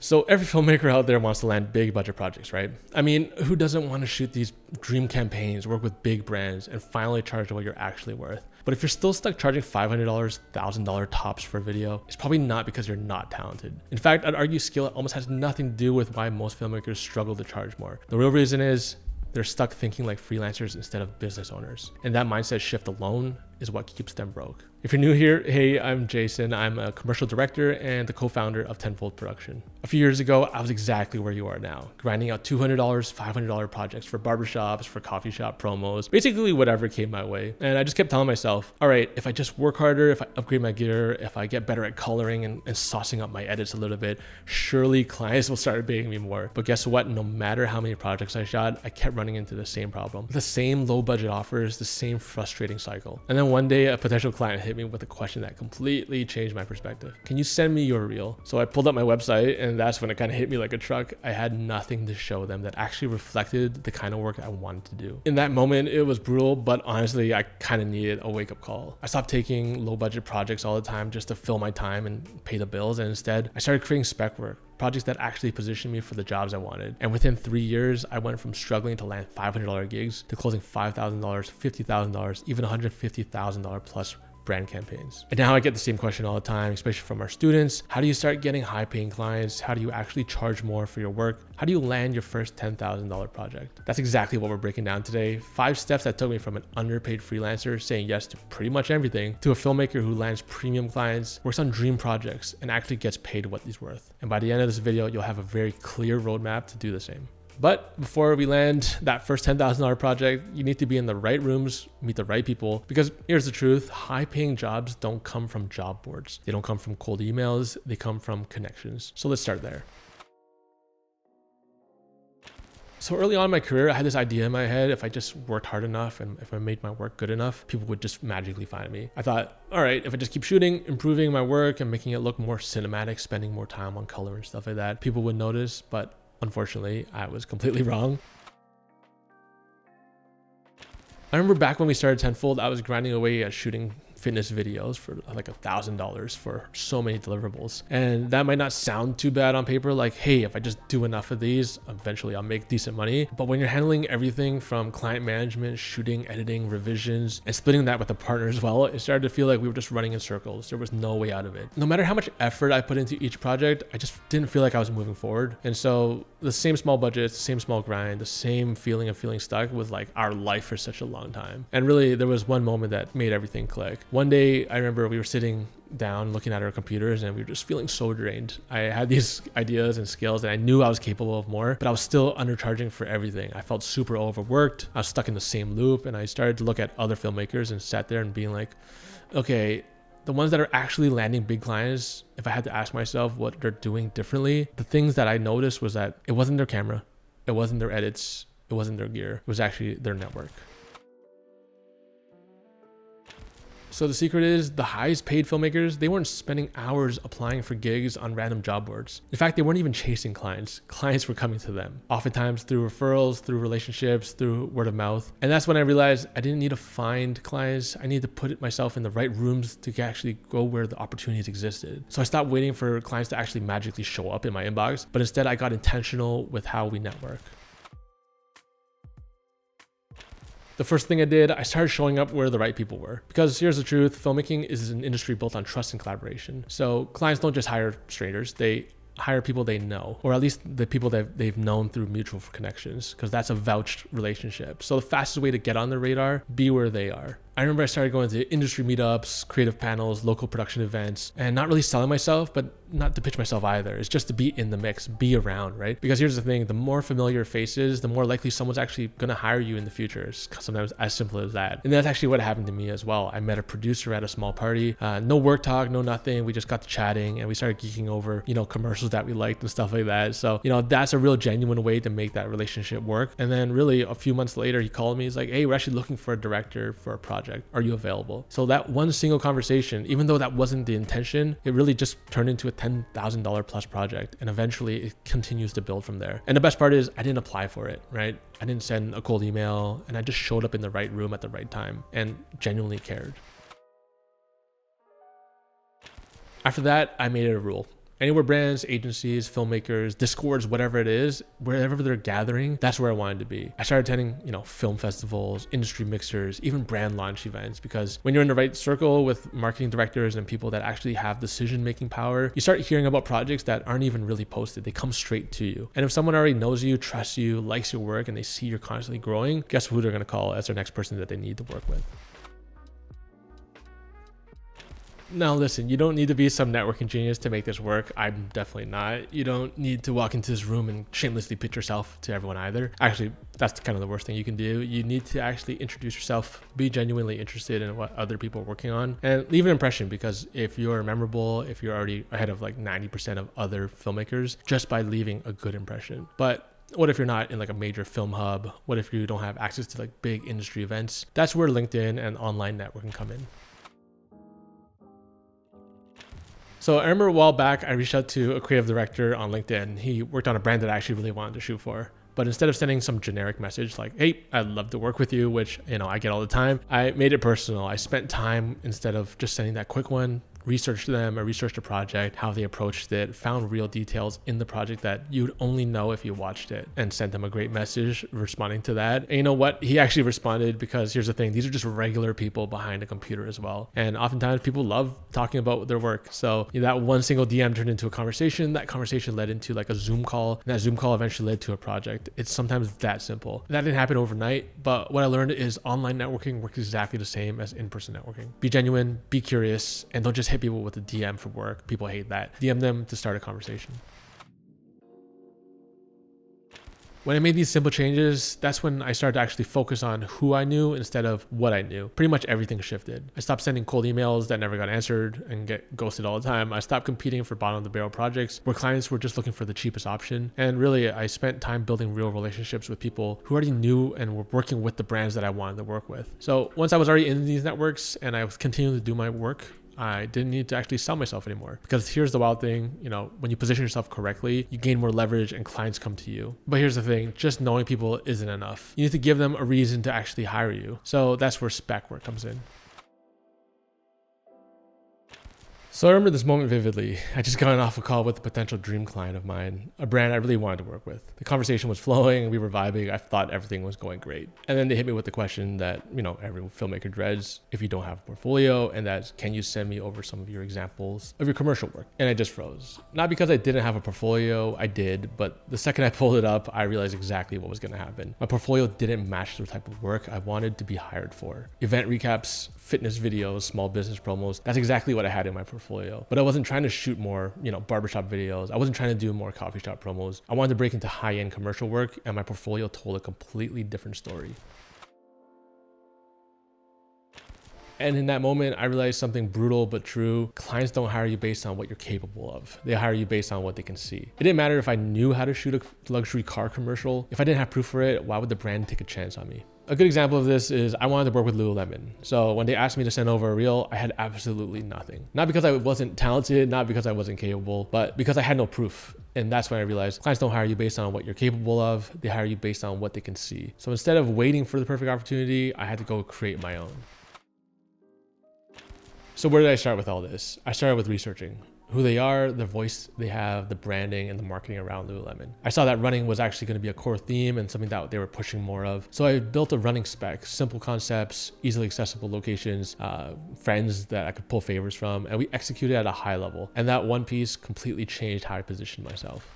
So every filmmaker out there wants to land big budget projects, right? I mean, who doesn't want to shoot these dream campaigns, work with big brands, and finally charge what you're actually worth? But if you're still stuck charging $500, $1,000 tops for a video, it's probably not because you're not talented. In fact, I'd argue skill almost has nothing to do with why most filmmakers struggle to charge more. The real reason is they're stuck thinking like freelancers instead of business owners. And that mindset shift alone is what keeps them broke. If you're new here, hey, I'm Jason. I'm a commercial director and the co-founder of Tenfold Production. A few years ago, I was exactly where you are now, grinding out $200, $500 projects for barbershops, for coffee shop promos, basically whatever came my way. And I just kept telling myself, all right, if I just work harder, if I upgrade my gear, if I get better at coloring and saucing up my edits a little bit, surely clients will start paying me more. But guess what? No matter how many projects I shot, I kept running into the same problem, the same low budget offers, the same frustrating cycle. And then one day a potential client hit me with a question that completely changed my perspective. Can you send me your reel? So I pulled up my website, and that's when it kind of hit me like a truck. I had nothing to show them that actually reflected the kind of work I wanted to do. In that moment, it was brutal, but honestly, I kind of needed a wake-up call. I stopped taking low budget projects all the time just to fill my time and pay the bills, and instead I started creating spec work, projects that actually positioned me for the jobs I wanted. And within 3 years, I went from struggling to land $500 gigs to closing $5,000, $50,000, even $150,000 plus brand campaigns. And now I get the same question all the time, especially from our students. How do you start getting high paying clients? How do you actually charge more for your work? How do you land your first $10,000 project? That's exactly what we're breaking down today. 5 steps that took me from an underpaid freelancer saying yes to pretty much everything to a filmmaker who lands premium clients, works on dream projects, and actually gets paid what he's worth. And by the end of this video, you'll have a very clear roadmap to do the same. But before we land that first $10,000 project, you need to be in the right rooms, meet the right people, because here's the truth, high paying jobs don't come from job boards. They don't come from cold emails, they come from connections. So let's start there. So early on in my career, I had this idea in my head, if I just worked hard enough and if I made my work good enough, people would just magically find me. I thought, all right, if I just keep shooting, improving my work and making it look more cinematic, spending more time on color and stuff like that, people would notice, but unfortunately, I was completely wrong. I remember back when we started Tenfold, I was grinding away at shooting fitness videos for like $1,000 for so many deliverables. And that might not sound too bad on paper, like, hey, if I just do enough of these, eventually I'll make decent money. But when you're handling everything from client management, shooting, editing, revisions, and splitting that with a partner as well, it started to feel like we were just running in circles. There was no way out of it. No matter how much effort I put into each project, I just didn't feel like I was moving forward. And so the same small budgets, the same small grind, the same feeling of feeling stuck with like our life for such a long time. And really there was one moment that made everything click. One day I remember we were sitting down looking at our computers and we were just feeling so drained. I had these ideas and skills and I knew I was capable of more, but I was still undercharging for everything. I felt super overworked. I was stuck in the same loop, and I started to look at other filmmakers and sat there and being like, okay, the ones that are actually landing big clients, if I had to ask myself what they're doing differently, the things that I noticed was that it wasn't their camera, it wasn't their edits, it wasn't their gear, it was actually their network. So the secret is the highest paid filmmakers, they weren't spending hours applying for gigs on random job boards. In fact, they weren't even chasing clients. Clients were coming to them, oftentimes through referrals, through relationships, through word of mouth. And that's when I realized I didn't need to find clients. I needed to put myself in the right rooms to actually go where the opportunities existed. So I stopped waiting for clients to actually magically show up in my inbox, but instead I got intentional with how we network. The first thing I did, I started showing up where the right people were. Because here's the truth, filmmaking is an industry built on trust and collaboration. So clients don't just hire strangers, they hire people they know, or at least the people that they've known through mutual connections, because that's a vouched relationship. So the fastest way to get on their radar, be where they are. I remember I started going to industry meetups, creative panels, local production events, and not really selling myself, but not to pitch myself either. It's just to be in the mix, be around, right? Because here's the thing, the more familiar faces, the more likely someone's actually gonna hire you in the future. It's sometimes as simple as that. And that's actually what happened to me as well. I met a producer at a small party, no work talk, no nothing. We just got to chatting and we started geeking over, commercials that we liked and stuff like that. So, that's a real genuine way to make that relationship work. And then really a few months later, he called me, he's like, hey, we're actually looking for a director for a project. Are you available? So that one single conversation, even though that wasn't the intention, it really just turned into a $10,000 plus project. And eventually it continues to build from there. And the best part is I didn't apply for it, right? I didn't send a cold email, and I just showed up in the right room at the right time and genuinely cared. After that, I made it a rule. Anywhere brands, agencies, filmmakers, Discords, whatever it is, wherever they're gathering, that's where I wanted to be. I started attending, film festivals, industry mixers, even brand launch events, because when you're in the right circle with marketing directors and people that actually have decision-making power, you start hearing about projects that aren't even really posted. They come straight to you. And if someone already knows you, trusts you, likes your work, and they see you're constantly growing, guess who they're going to call as their next person that they need to work with. Now listen, you don't need to be some networking genius to make this work. I'm definitely not. You don't need to walk into this room and shamelessly pitch yourself to everyone either. Actually, that's kind of the worst thing you can do. You need to actually introduce yourself, be genuinely interested in what other people are working on, and leave an impression, because if you're memorable, if you're already ahead of like 90% of other filmmakers, just by leaving a good impression. But what if you're not in like a major film hub? What if you don't have access to like big industry events? That's where LinkedIn and online networking come in. So I remember a while back, I reached out to a creative director on LinkedIn. He worked on a brand that I actually really wanted to shoot for. But instead of sending some generic message like, hey, I'd love to work with you, which, I get all the time, I made it personal. I spent time, instead of just sending that quick one, researched them, or researched the project, how they approached it, found real details in the project that you'd only know if you watched it, and sent them a great message responding to that. And you know what? He actually responded, because here's the thing, these are just regular people behind a computer as well. And oftentimes people love talking about their work. So that one single DM turned into a conversation. That conversation led into like a Zoom call, and that Zoom call eventually led to a project. It's sometimes that simple. That didn't happen overnight, but what I learned is online networking works exactly the same as in-person networking. Be genuine, be curious, and don't just hit people with a DM for work. People hate that. DM them to start a conversation. When I made these simple changes, that's when I started to actually focus on who I knew instead of what I knew. Pretty much everything shifted. I stopped sending cold emails that never got answered and get ghosted all the time. I stopped competing for bottom of the barrel projects where clients were just looking for the cheapest option. And really, I spent time building real relationships with people who already knew and were working with the brands that I wanted to work with. So once I was already in these networks and I was continuing to do my work, I didn't need to actually sell myself anymore. Because here's the wild thing, when you position yourself correctly, you gain more leverage and clients come to you. But here's the thing, just knowing people isn't enough. You need to give them a reason to actually hire you. So that's where Spec work comes in. So I remember this moment vividly. I just got off a call with a potential dream client of mine, a brand I really wanted to work with. The conversation was flowing, we were vibing, I thought everything was going great. And then they hit me with the question that, every filmmaker dreads if you don't have a portfolio, and that's, can you send me over some of your examples of your commercial work? And I just froze. Not because I didn't have a portfolio, I did, but the second I pulled it up, I realized exactly what was gonna happen. My portfolio didn't match the type of work I wanted to be hired for. Event recaps, fitness videos, small business promos, that's exactly what I had in my portfolio. But I wasn't trying to shoot more, barbershop videos. I wasn't trying to do more coffee shop promos. I wanted to break into high-end commercial work, and my portfolio told a completely different story. And in that moment, I realized something brutal but true. Clients don't hire you based on what you're capable of. They hire you based on what they can see. It didn't matter if I knew how to shoot a luxury car commercial. If I didn't have proof for it, why would the brand take a chance on me? A good example of this is I wanted to work with Lululemon. So when they asked me to send over a reel, I had absolutely nothing. Not because I wasn't talented, not because I wasn't capable, but because I had no proof. And that's when I realized clients don't hire you based on what you're capable of. They hire you based on what they can see. So instead of waiting for the perfect opportunity, I had to go create my own. So where did I start with all this? I started with researching who they are, the voice they have, the branding, and the marketing around Lululemon. I saw that running was actually going to be a core theme and something that they were pushing more of. So I built a running spec, simple concepts, easily accessible locations, friends that I could pull favors from, and we executed at a high level. And that one piece completely changed how I positioned myself.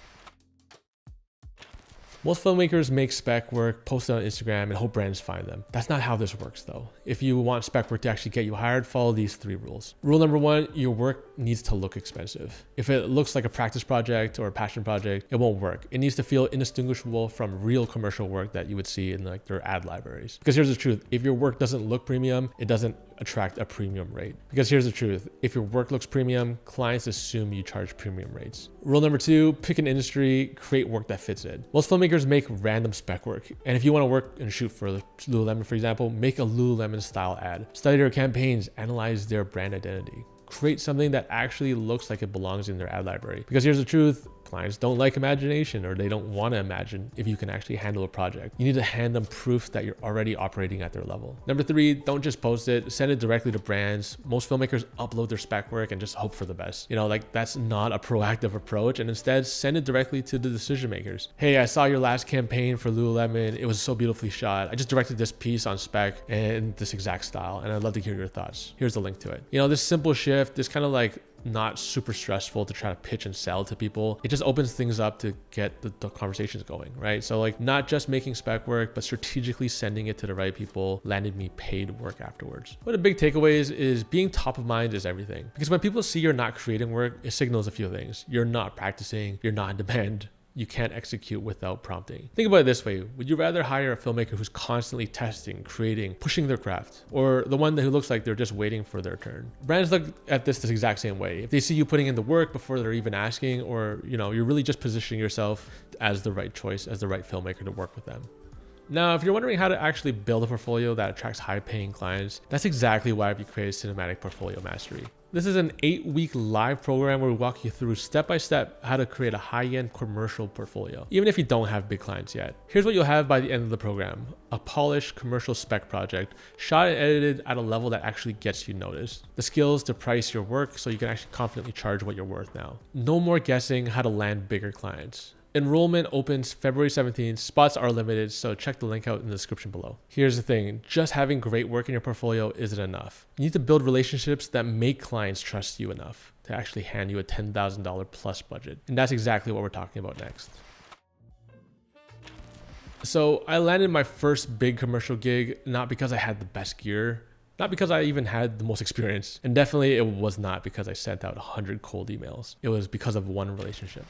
Most filmmakers make spec work, post it on Instagram, and hope brands find them. That's not how this works though. If you want spec work to actually get you hired, follow these 3 rules. Rule number 1, your work needs to look expensive. If it looks like a practice project or a passion project, it won't work. It needs to feel indistinguishable from real commercial work that you would see in like their ad libraries. Because here's the truth, if your work doesn't look premium, it doesn't attract a premium rate. Because here's the truth, if your work looks premium, clients assume you charge premium rates. Rule number 2, pick an industry, create work that fits it. Most filmmakers make random spec work. And if you want to work and shoot for Lululemon, for example, make a Lululemon style ad. Study their campaigns, analyze their brand identity. Create something that actually looks like it belongs in their ad library. Because here's the truth, clients don't like imagination, or they don't want to imagine if you can actually handle a project. You need to hand them proof that you're already operating at their level. Number 3, don't just post it, send it directly to brands. Most filmmakers upload their spec work and just hope for the best. Like that's not a proactive approach, and instead send it directly to the decision makers. Hey, I saw your last campaign for Lululemon. It was so beautifully shot. I just directed this piece on spec in this exact style, and I'd love to hear your thoughts. Here's the link to it. This simple shift, this kind of like not super stressful to try to pitch and sell to people. It just opens things up to get the conversations going, right? So like not just making spec work, but strategically sending it to the right people, landing me paid work afterwards. One of the big takeaways is being top of mind is everything. Because when people see you're not creating work, it signals a few things. You're not practicing, you're not in demand, you can't execute without prompting. Think about it this way. Would you rather hire a filmmaker who's constantly testing, creating, pushing their craft, or the one who looks like they're just waiting for their turn? Brands look at this exact same way. If they see you putting in the work before they're even asking, or you're really just positioning yourself as the right choice, as the right filmmaker to work with them. Now, if you're wondering how to actually build a portfolio that attracts high-paying clients, that's exactly why we created Cinematic Portfolio Mastery. This is an 8-week live program where we walk you through step-by-step how to create a high-end commercial portfolio, even if you don't have big clients yet. Here's what you'll have by the end of the program: a polished commercial spec project, shot and edited at a level that actually gets you noticed. The skills to price your work so you can actually confidently charge what you're worth now. No more guessing how to land bigger clients. Enrollment opens February 17th. Spots are limited, so check the link out in the description below. Here's the thing, just having great work in your portfolio isn't enough. You need to build relationships that make clients trust you enough to actually hand you a $10,000 plus budget. And that's exactly what we're talking about next. So I landed my first big commercial gig, not because I had the best gear, not because I even had the most experience, and definitely it was not because I sent out 100 cold emails. It was because of one relationship.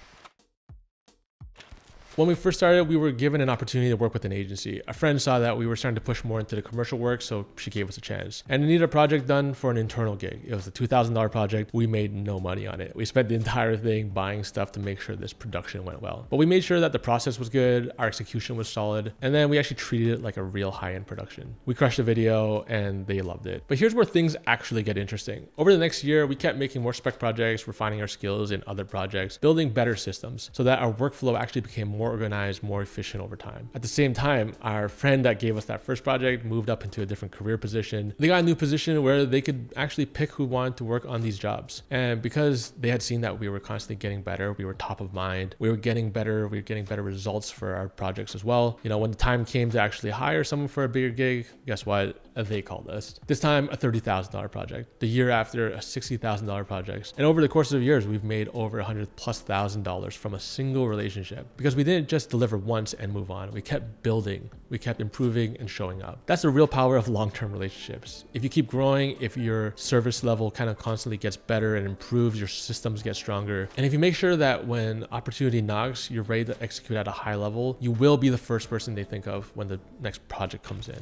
When we first started, we were given an opportunity to work with an agency. A friend saw that we were starting to push more into the commercial work, so she gave us a chance. And we needed a project done for an internal gig. It was a $2,000 project. We made no money on it. We spent the entire thing buying stuff to make sure this production went well. But we made sure that the process was good, our execution was solid, and then we actually treated it like a real high-end production. We crushed the video and they loved it. But here's where things actually get interesting. Over the next year, we kept making more spec projects, refining our skills in other projects, building better systems so that our workflow actually became more organized, more efficient over time. At the same time, our friend that gave us that first project moved up into a different career position. They got a new position where they could actually pick who wanted to work on these jobs. And because they had seen that we were constantly getting better, we were top of mind, we were getting better results for our projects as well. When the time came to actually hire someone for a bigger gig, guess what? They called us. This time a $30,000 project. The year after, a $60,000 project. And over the course of years, we've made over $100,000+ from a single relationship, because we didn't just deliver once and move on. We kept building, we kept improving and showing up. That's the real power of long-term relationships. If you keep growing, if your service level kind of constantly gets better and improves, your systems get stronger. And if you make sure that when opportunity knocks, you're ready to execute at a high level, you will be the first person they think of when the next project comes in.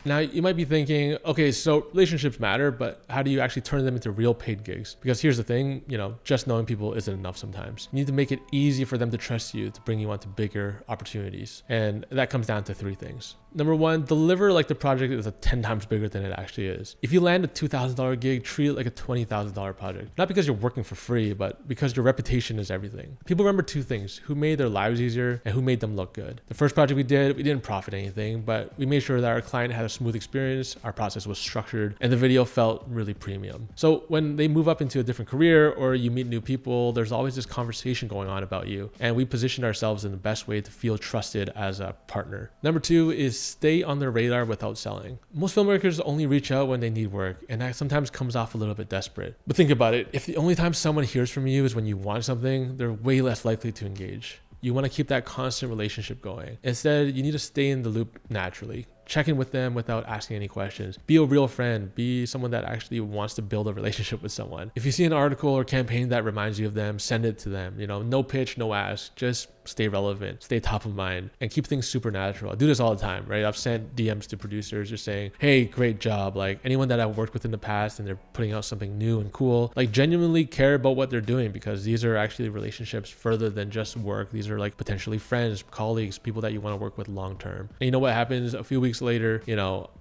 Now, you might be thinking, okay, so relationships matter, but how do you actually turn them into real paid gigs? Because here's the thing, just knowing people isn't enough sometimes. You need to make it easy for them to trust you to bring you onto bigger opportunities. And that comes down to 3 things. Number 1, deliver like the project is 10 times bigger than it actually is. If you land a $2,000 gig, treat it like a $20,000 project. Not because you're working for free, but because your reputation is everything. People remember 2 things: who made their lives easier and who made them look good. The first project we didn't profit anything, but we made sure that our client had a smooth experience, our process was structured, and the video felt really premium. So when they move up into a different career or you meet new people, there's always this conversation going on about you. And we positioned ourselves in the best way to feel trusted as a partner. Number 2 is stay on their radar without selling. Most filmmakers only reach out when they need work, and that sometimes comes off a little bit desperate. But think about it. If the only time someone hears from you is when you want something, they're way less likely to engage. You want to keep that constant relationship going. Instead, you need to stay in the loop naturally. Check in with them without asking any questions. Be a real friend. Be someone that actually wants to build a relationship with someone. If you see an article or campaign that reminds you of them, send it to them. No pitch, no ask. Just stay relevant, stay top of mind, and keep things super natural. I do this all the time, right? I've sent DMs to producers just saying, hey, great job. Like anyone that I've worked with in the past and they're putting out something new and cool, like genuinely care about what they're doing, because these are actually relationships further than just work. These are like potentially friends, colleagues, people that you want to work with long term. And you know what happens? A few weeks weeks later,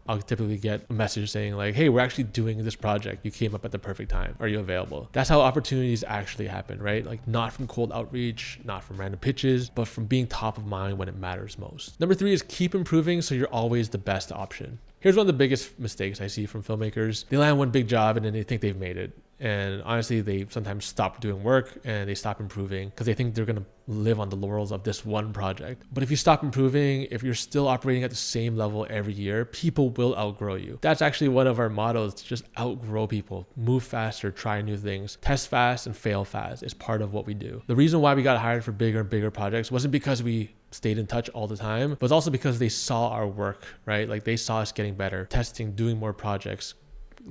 I'll typically get a message saying like, hey, we're actually doing this project. You came up at the perfect time. Are you available? That's how opportunities actually happen, right? Like not from cold outreach, not from random pitches, but from being top of mind when it matters most. Number 3 is keep improving so you're always the best option. Here's one of the biggest mistakes I see from filmmakers. They land one big job and then they think they've made it. And honestly, they sometimes stop doing work and they stop improving because they think they're going to live on the laurels of this one project. But if you stop improving, if you're still operating at the same level every year, people will outgrow you. That's actually one of our mottos, to just outgrow people, move faster, try new things, test fast and fail fast is part of what we do. The reason why we got hired for bigger and bigger projects wasn't because we stayed in touch all the time, but it's also because they saw our work, right? Like they saw us getting better, testing, doing more projects,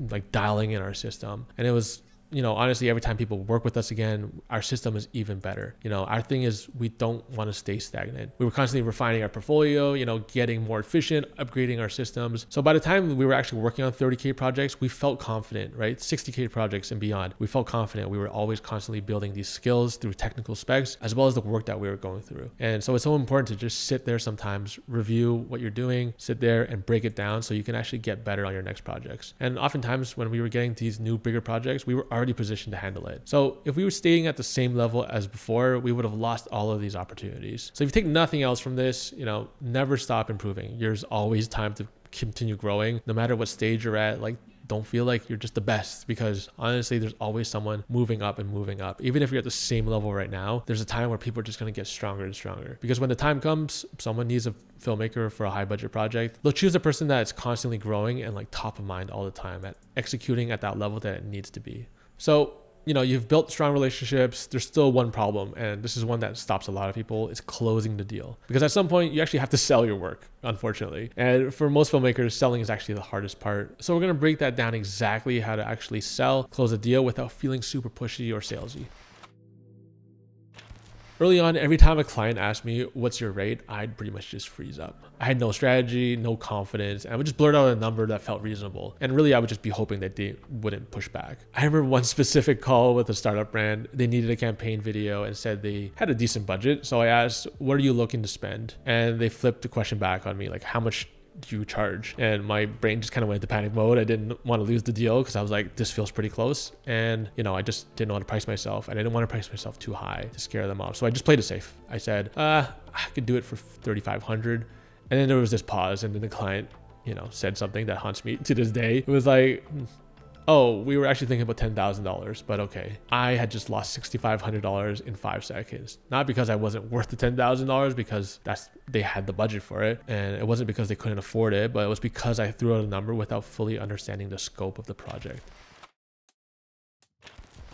like dialing in our system. And it was, honestly, every time people work with us again, our system is even better. Our thing is we don't want to stay stagnant. We were constantly refining our portfolio, getting more efficient, upgrading our systems. So by the time we were actually working on 30K projects, we felt confident, right? 60K projects and beyond. We felt confident. We were always constantly building these skills through technical specs, as well as the work that we were going through. And so it's so important to just sit there sometimes, review what you're doing, sit there and break it down so you can actually get better on your next projects. And oftentimes when we were getting these new, bigger projects, we were already positioned to handle it. So if we were staying at the same level as before, we would have lost all of these opportunities. So if you take nothing else from this, never stop improving. There's always time to continue growing, no matter what stage you're at. Like, don't feel like you're just the best, because honestly, there's always someone moving up and moving up. Even if you're at the same level right now, there's a time where people are just going to get stronger and stronger, because when the time comes, someone needs a filmmaker for a high budget project, they'll choose a person that's constantly growing and like top of mind all the time, at executing at that level that it needs to be. So, you've built strong relationships. There's still one problem, and this is one that stops a lot of people. It's closing the deal, because at some point you actually have to sell your work, unfortunately. And for most filmmakers, selling is actually the hardest part. So we're going to break that down, exactly how to actually sell, close a deal without feeling super pushy or salesy. Early on, every time a client asked me, what's your rate? I'd pretty much just freeze up. I had no strategy, no confidence, and I would just blurt out a number that felt reasonable. And really, I would just be hoping that they wouldn't push back. I remember one specific call with a startup brand. They needed a campaign video and said they had a decent budget. So I asked, what are you looking to spend? And they flipped the question back on me, like, how much do you charge? And my brain just kind of went into panic mode. I didn't want to lose the deal because I was like, this feels pretty close. And, I just didn't know how to price myself. And I didn't want to price myself too high to scare them off. So I just played it safe. I said, I could do it for $3,500. And then there was this pause. And then the client, said something that haunts me to this day. It was like, oh, we were actually thinking about $10,000, but okay. I had just lost $6,500 in 5 seconds. Not because I wasn't worth the $10,000, because they had the budget for it. And it wasn't because they couldn't afford it, but it was because I threw out a number without fully understanding the scope of the project.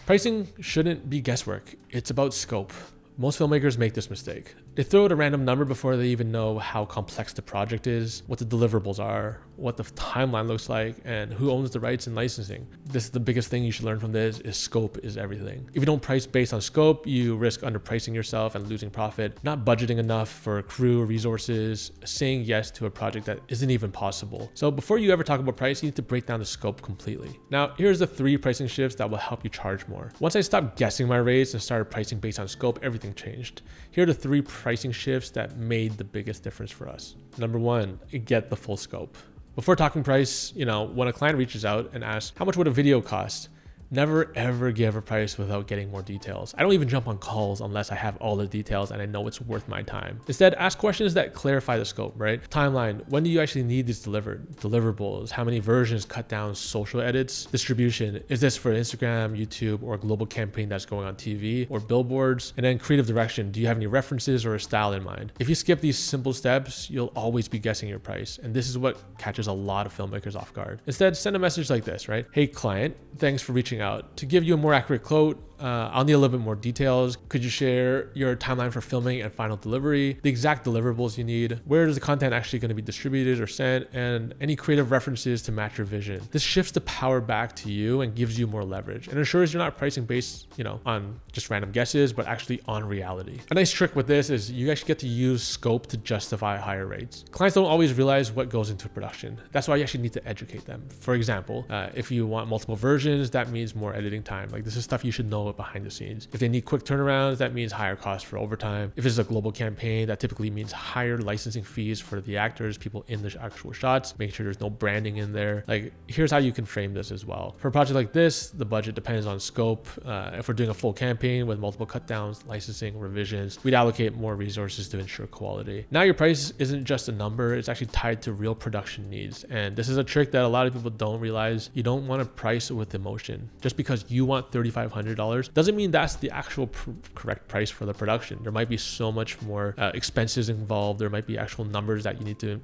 Pricing shouldn't be guesswork. It's about scope. Most filmmakers make this mistake. They throw out a random number before they even know how complex the project is, what the deliverables are, what the timeline looks like, and who owns the rights and licensing. This is the biggest thing you should learn from this, is scope is everything. If you don't price based on scope, you risk underpricing yourself and losing profit, not budgeting enough for crew or resources, saying yes to a project that isn't even possible. So before you ever talk about price, you need to break down the scope completely. Now, here's the 3 pricing shifts that will help you charge more. Once I stopped guessing my rates and started pricing based on scope, everything changed. Here are the 3 pricing shifts that made the biggest difference for us. Number 1, get the full scope. Before talking price, when a client reaches out and asks, how much would a video cost? Never ever give a price without getting more details. I don't even jump on calls unless I have all the details and I know it's worth my time. Instead, ask questions that clarify the scope, right? Timeline, when do you actually need these delivered? Deliverables, how many versions, cut down, social edits? Distribution, is this for Instagram, YouTube, or a global campaign that's going on TV or billboards? And then creative direction, do you have any references or a style in mind? If you skip these simple steps, you'll always be guessing your price. And this is what catches a lot of filmmakers off guard. Instead, send a message like this, right? Hey client, thanks for reaching out. To give you a more accurate quote, I'll need a little bit more details. Could you share your timeline for filming and final delivery, the exact deliverables you need, where is the content actually going to be distributed or sent, and any creative references to match your vision? This shifts the power back to you and gives you more leverage and ensures you're not pricing based, on just random guesses, but actually on reality. A nice trick with this is you actually get to use scope to justify higher rates. Clients don't always realize what goes into production. That's why you actually need to educate them. For example, if you want multiple versions, that means more editing time. Like, this is stuff you should know it behind the scenes. If they need quick turnarounds, that means higher costs for overtime. If it's a global campaign, that typically means higher licensing fees for the actors, people in the actual shots, make sure there's no branding in there. Like, here's how you can frame this as well. For a project like this, the budget depends on scope. If we're doing a full campaign with multiple cut downs, licensing, revisions, we'd allocate more resources to ensure quality. Now your price isn't just a number, it's actually tied to real production needs. And this is a trick that a lot of people don't realize. You don't want to price with emotion. Just because you want $3,500 doesn't mean that's the actual correct price for the production. There might be so much more expenses involved. There might be actual numbers that you need to,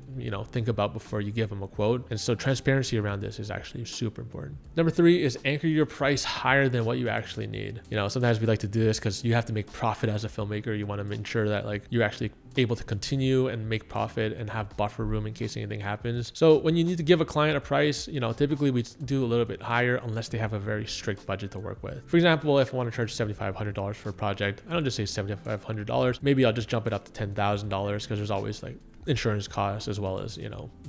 think about before you give them a quote. And so transparency around this is actually super important. Number 3 is anchor your price higher than what you actually need. Sometimes we like to do this because you have to make profit as a filmmaker. You want to ensure that you're actually able to continue and make profit and have buffer room in case anything happens. So when you need to give a client a price, typically we do a little bit higher unless they have a very strict budget to work with. For example, if I want to charge $7,500 for a project, I don't just say $7,500. Maybe I'll just jump it up to $10,000 because there's always insurance costs as well as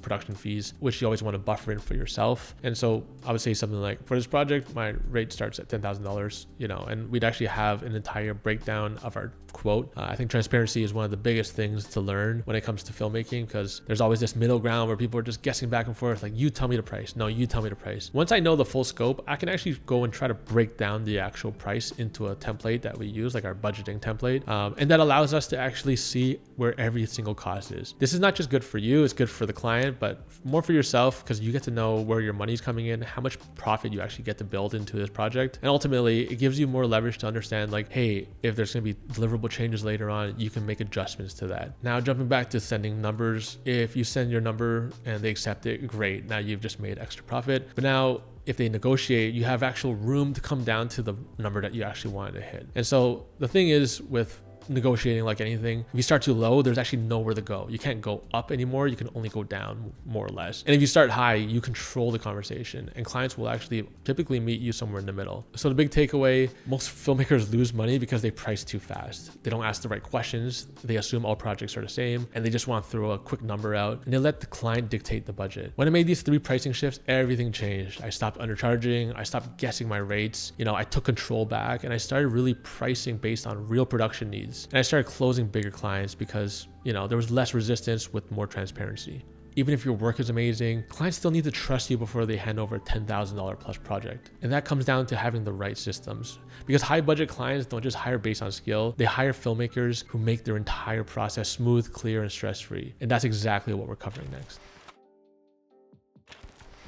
production fees, which you always want to buffer in for yourself. And so I would say something like, for this project, my rate starts at $10,000, and we'd actually have an entire breakdown of our quote. I think transparency is one of the biggest things to learn when it comes to filmmaking, because there's always this middle ground where people are just guessing back and forth, you tell me the price. No, you tell me the price. Once I know the full scope, I can actually go and try to break down the actual price into a template that we use, like our budgeting template. And that allows us to actually see where every single cost is. This is not just good for you, it's good for the client, but more for yourself, because you get to know where your money's coming in, how much profit you actually get to build into this project. And ultimately, it gives you more leverage to understand hey, if there's going to be deliverable changes later on, you can make adjustments to that. Now, jumping back to sending numbers, if you send your number and they accept it, great. Now you've just made extra profit. But now, if they negotiate, you have actual room to come down to the number that you actually wanted to hit. And so the thing is with negotiating, like anything, if you start too low, there's actually nowhere to go. You can't go up anymore. You can only go down, more or less. And if you start high, you control the conversation, and clients will actually typically meet you somewhere in the middle. So the big takeaway, most filmmakers lose money because they price too fast. They don't ask the right questions. They assume all projects are the same, and they just want to throw a quick number out, and they let the client dictate the budget. When I made these 3 pricing shifts, everything changed. I stopped undercharging. I stopped guessing my rates. I took control back, and I started really pricing based on real production needs. And I started closing bigger clients because, there was less resistance with more transparency. Even if your work is amazing, clients still need to trust you before they hand over a $10,000 plus project. And that comes down to having the right systems, because high budget clients don't just hire based on skill. They hire filmmakers who make their entire process smooth, clear, and stress-free. And that's exactly what we're covering next.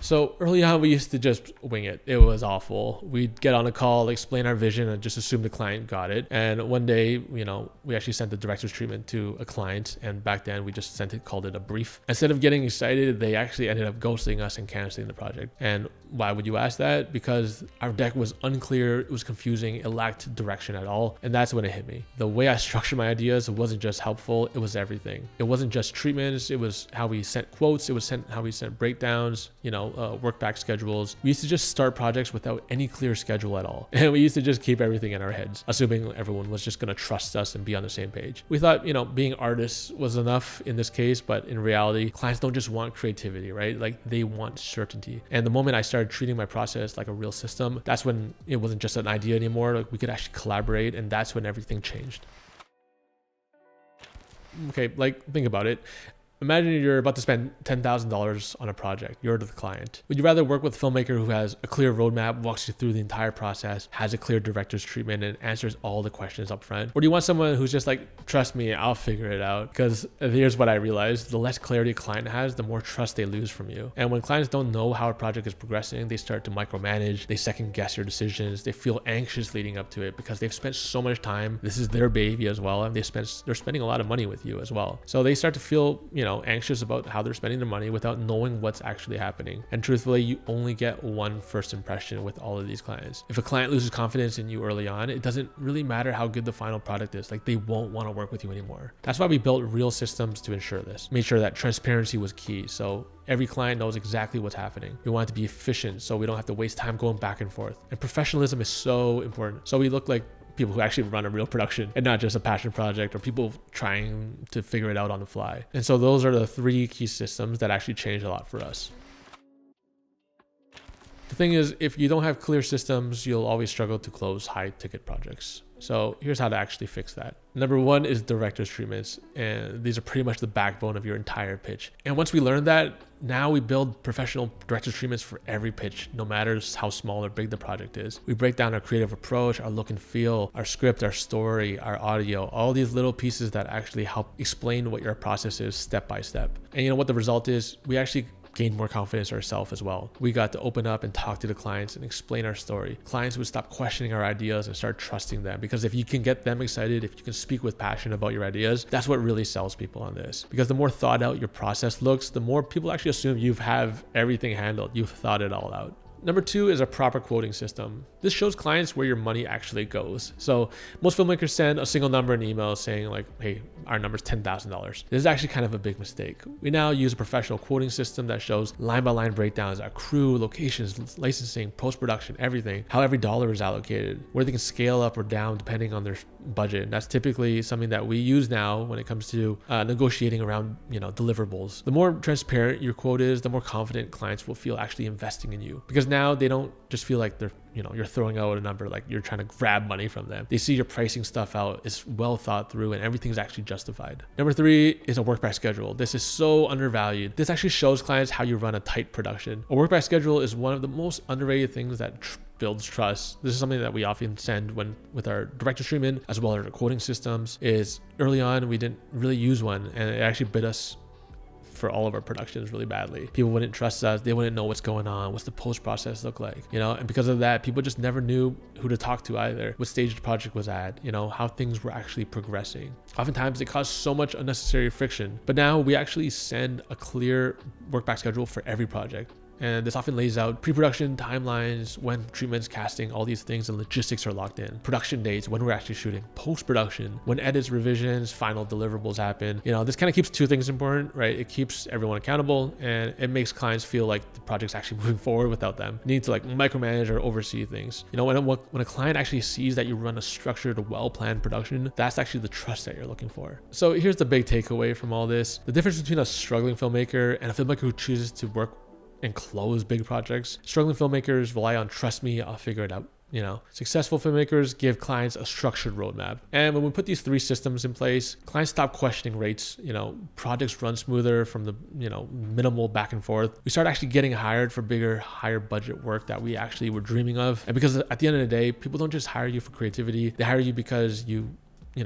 So early on, we used to just wing it. It was awful. We'd get on a call, explain our vision, and just assume the client got it. And one day, we actually sent the director's treatment to a client. And back then, we just called it a brief. Instead of getting excited, they actually ended up ghosting us and canceling the project. And why would you ask that? Because our deck was unclear, it was confusing, it lacked direction at all. And that's when it hit me. The way I structured my ideas wasn't just helpful, it was everything. It wasn't just treatments, it was how we sent quotes, it was how we sent breakdowns, work back schedules. We used to just start projects without any clear schedule at all. And we used to just keep everything in our heads, assuming everyone was just going to trust us and be on the same page. We thought, being artists was enough in this case, but in reality, clients don't just want creativity, right? They want certainty. And the moment I started treating my process like a real system, that's when it wasn't just an idea anymore. We could actually collaborate, and that's when everything changed. Okay, think about it. Imagine you're about to spend $10,000 on a project. You're the client. Would you rather work with a filmmaker who has a clear roadmap, walks you through the entire process, has a clear director's treatment, and answers all the questions up front? Or do you want someone who's just trust me, I'll figure it out? Because here's what I realized. The less clarity a client has, the more trust they lose from you. And when clients don't know how a project is progressing, they start to micromanage, they second guess your decisions, they feel anxious leading up to it because they've spent so much time. This is their baby as well, and they're spending a lot of money with you as well. So they start to feel, anxious about how they're spending their money without knowing what's actually happening. And truthfully, you only get one first impression with all of these clients. If a client loses confidence in you early on, it doesn't really matter how good the final product is. They won't want to work with you anymore. That's why we built real systems to ensure this. Made sure that transparency was key. So every client knows exactly what's happening. We want it to be efficient so we don't have to waste time going back and forth. And professionalism is so important. So we look like people who actually run a real production and not just a passion project or people trying to figure it out on the fly. And so those are the 3 key systems that actually changed a lot for us. The thing is, if you don't have clear systems, you'll always struggle to close high ticket projects. So here's how to actually fix that. Number one is director's treatments. And these are pretty much the backbone of your entire pitch. And once we learn that, now we build professional director's treatments for every pitch, no matter how small or big the project is. We break down our creative approach, our look and feel, our script, our story, our audio, all these little pieces that actually help explain what your process is step by step. And you know what the result is? We actually gained more confidence ourselves as well. We got to open up and talk to the clients and explain our story. Clients would stop questioning our ideas and start trusting them, because if you can get them excited, if you can speak with passion about your ideas, that's what really sells people on this. Because the more thought out your process looks, the more people actually assume you have everything handled. You've thought it all out. Number two is a proper quoting system. This shows clients where your money actually goes. So most filmmakers send a single number in email saying like, hey, our number's $10,000. This is actually kind of a big mistake. We now use a professional quoting system that shows line by line breakdowns, our crew, locations, licensing, post-production, everything, how every dollar is allocated, where they can scale up or down depending on their budget. And that's typically something that we use now when it comes to negotiating around, deliverables. The more transparent your quote is, the more confident clients will feel actually investing in you, because now they don't just feel like you're throwing out a number like you're trying to grab money from them. They see your pricing stuff out, it's well thought through, and everything's actually justified. Number three is a work by schedule. This is so undervalued. This actually shows clients how you run a tight production. A work by schedule is one of the most underrated things that builds trust. This is something that we often send with our director's treatment as well as our quoting systems. Is early on we didn't really use one, and it actually bit us for all of our productions really badly. People wouldn't trust us. They wouldn't know what's going on. What's the post process look like? And because of that, people just never knew who to talk to either, what stage the project was at, how things were actually progressing. Oftentimes it caused so much unnecessary friction, but now we actually send a clear work back schedule for every project. And this often lays out pre-production timelines, when treatments, casting, all these things and logistics are locked in. Production dates, when we're actually shooting. Post-production, when edits, revisions, final deliverables happen. This kind of keeps two things important, right? It keeps everyone accountable, and it makes clients feel like the project's actually moving forward without them. You need to micromanage or oversee things. When a client actually sees that you run a structured, well-planned production, that's actually the trust that you're looking for. So here's the big takeaway from all this. The difference between a struggling filmmaker and a filmmaker who chooses to work and close big projects. Struggling filmmakers rely on trust me, I'll figure it out. Successful filmmakers give clients a structured roadmap. And when we put these three systems in place, clients stop questioning rates, projects run smoother from the, minimal back and forth. We start actually getting hired for bigger, higher budget work that we actually were dreaming of. And because at the end of the day, people don't just hire you for creativity. They hire you because you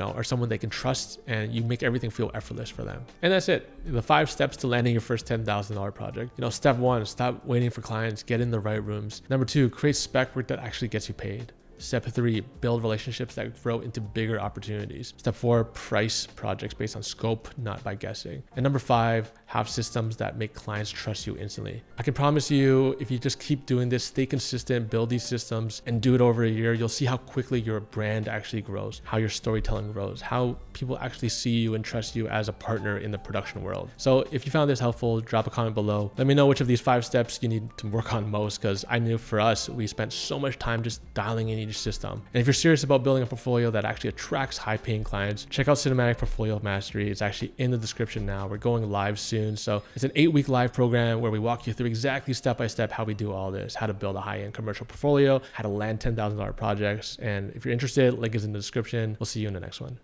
are someone they can trust, and you make everything feel effortless for them. And that's it. The 5 steps to landing your first $10,000 project. Step 1, stop waiting for clients, get in the right rooms. Number 2, create spec work that actually gets you paid. Step 3, build relationships that grow into bigger opportunities. Step 4, price projects based on scope, not by guessing. And number 5, have systems that make clients trust you instantly. I can promise you, if you just keep doing this, stay consistent, build these systems, and do it over a year, you'll see how quickly your brand actually grows, how your storytelling grows, how people actually see you and trust you as a partner in the production world. So if you found this helpful, drop a comment below. Let me know which of these 5 steps you need to work on most, because I knew for us, we spent so much time just dialing in each system. And if you're serious about building a portfolio that actually attracts high-paying clients, check out Cinematic Portfolio Mastery. It's actually in the description now. We're going live soon. So it's an 8-week live program where we walk you through exactly step-by-step how we do all this, how to build a high-end commercial portfolio, how to land $10,000 projects. And if you're interested, link is in the description. We'll see you in the next one.